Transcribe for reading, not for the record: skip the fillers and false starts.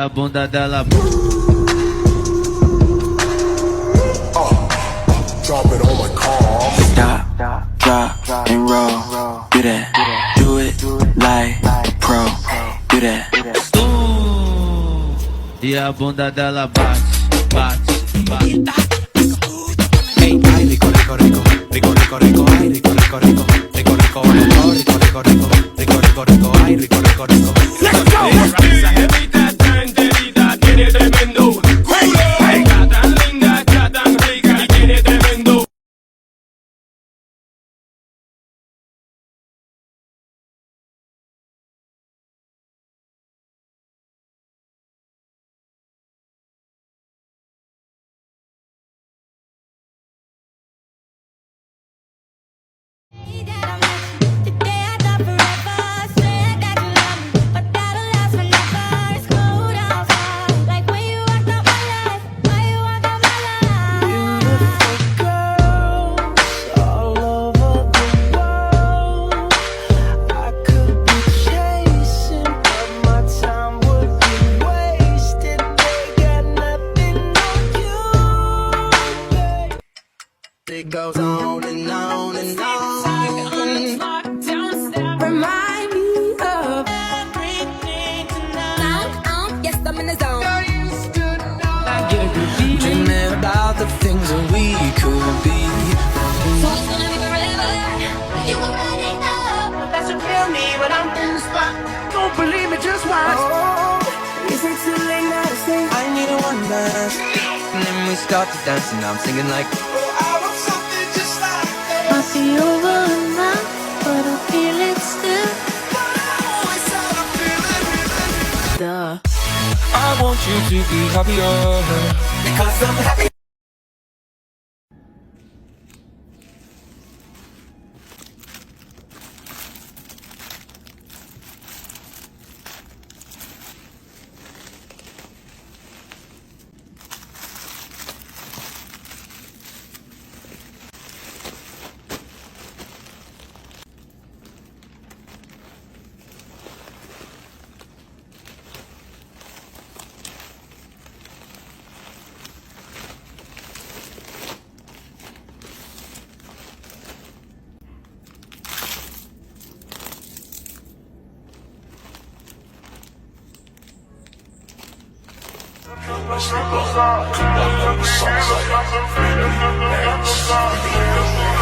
A bunda dela. Drop it on my car. Stop, drop, and roll. Do that, do it like pro. Do that. E a bunda dela bate, bate, bate. Hey, ay, rico, rico, rico, rico, rico, rico, ay, rico, rico, rico, rico, rico, rico, rico, rico, rico, rico, rico, rico, ay, rico, rico, rico. Let's go. Esa jevita está enterita, tiene tremendo culo. Está tan linda, está tan rica y tiene tremendo. It goes on and on and on. Remind me of everything tonight. Yes, I'm in the zone. Dreaming about the things that we could be. So it's gonna be forever. You already know. That's what tell me when I'm in the spot. Don't believe me, just watch. Oh, is it too late now to say I need a one dance. And then we start to dance and I'm singing like, I'll be over now, but I feel it still. Duh. I want you to be happier because I'm happy. Let's go.